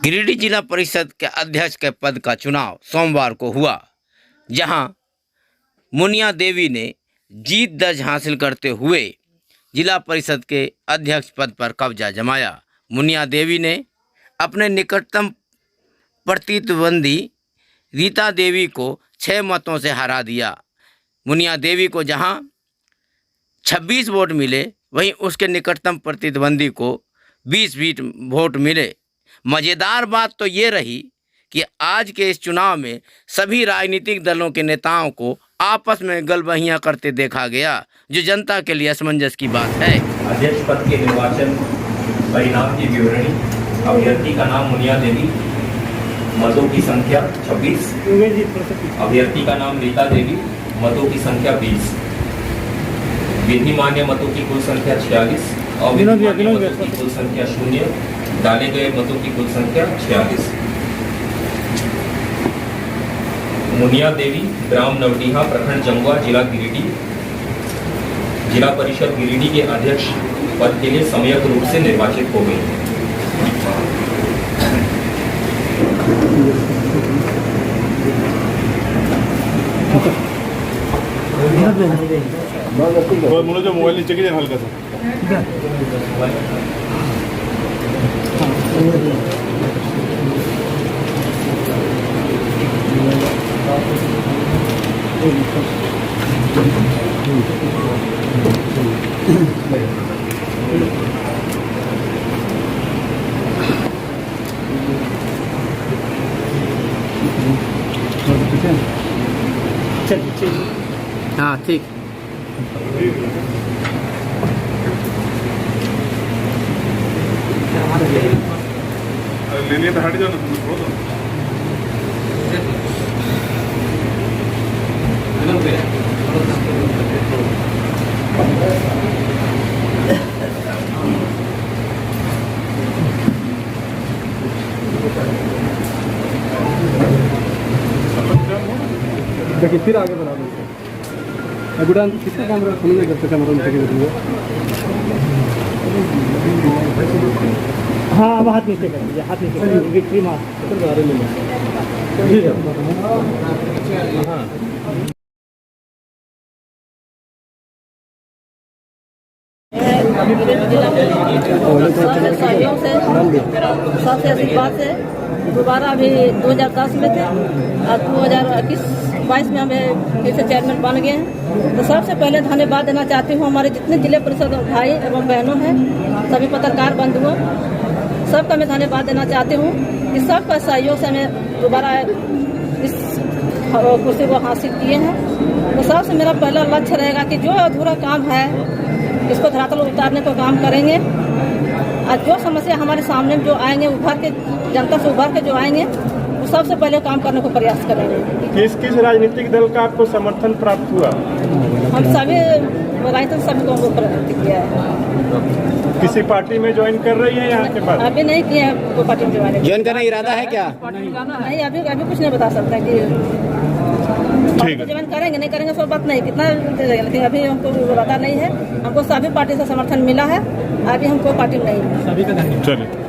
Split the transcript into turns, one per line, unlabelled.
गिरिडीह जिला परिषद के अध्यक्ष के पद का चुनाव सोमवार को हुआ, जहां मुनिया देवी ने जीत दर्ज हासिल करते हुए जिला परिषद के अध्यक्ष पद पर कब्जा जमाया। मुनिया देवी ने अपने निकटतम प्रतिद्वंदी रीता देवी को 6 मतों से हरा दिया। मुनिया देवी को जहां 26 वोट मिले, वहीं उसके निकटतम प्रतिद्वंदी को 20 वोट मिले। मज़ेदार बात तो ये रही कि आज के इस चुनाव में सभी राजनीतिक दलों के नेताओं को आपस में गलबहियां करते देखा गया, जो जनता के लिए असमंजस की बात है।
अध्यक्ष पद के निर्वाचन परिणाम की विवरणी। अभ्यर्थी का नाम मुनिया देवी, मतों की संख्या 26। अभ्यर्थी का नाम रीता देवी, मतों की संख्या 20। विधिमान्य मतों की कुल संख्या 46। अविधिमान्य मतों की कुल संख्या 0। डाले गए मतों की कुल संख्या 46। मुनिया देवी ग्राम नवडीहा, प्रखंड जमुआ, जिला गिरिडीह, जिला परिषद गिरिडीह के अध्यक्ष पद के लिए सम्यक रूप से निर्वाचित हो गई।
मुझे मोबाइल नीचे की हल्का सा
हाँ ठीक।
लेने तो हट जाओ ना, छोड़ दो।
देखिए फिर आगे बढ़ा दो। गुडान किसका कैमरा खुलने करते कैमरा में देखिए। हाँ अब हाथ नीचे कर दीजिए, हाथ नीचे कर दीजिए। विक्ट्री मार्क बारे में जी हाँ।
सबसे अच्छी बात है, दोबारा अभी 2010 में थे और 2021-22 में हमें फिर से चेयरमैन बन गए हैं। तो सबसे पहले धन्यवाद देना चाहती हूँ हमारे जितने जिले परिषद भाई एवं बहनों हैं, सभी पत्रकार बंधुओं, सबका मैं धन्यवाद देना चाहती हूँ कि सबका सहयोग से हमें दोबारा इस कुर्सी को हासिल किए हैं। तो सबसे मेरा पहला लक्ष्य रहेगा कि जो अधूरा काम है इसको धरातल उतारने का काम करेंगे और जो समस्या हमारे सामने जो आएंगे, उभर के जनता से उभर के जो आएंगे, वो सबसे पहले काम करने को प्रयास करेंगे।
किस किस राजनीतिक दल का आपको समर्थन प्राप्त हुआ?
हम सभी राजनीतिक सभी को प्रवृत्ति किया है।
किसी पार्टी में ज्वाइन कर रही है यहाँ के बाद?
अभी नहीं किया है कोई पार्टी में
ज्वाइन करने का इरादा है क्या?
नहीं, अभी कुछ नहीं बता सकता कि ज्वाइन करेंगे नहीं करेंगे, सब बात नहीं कितना दे देंगे, लेकिन अभी हमको पता नहीं है। हमको सभी पार्टी से समर्थन मिला है, अभी हमको पार्टी नहीं है।
चलिए।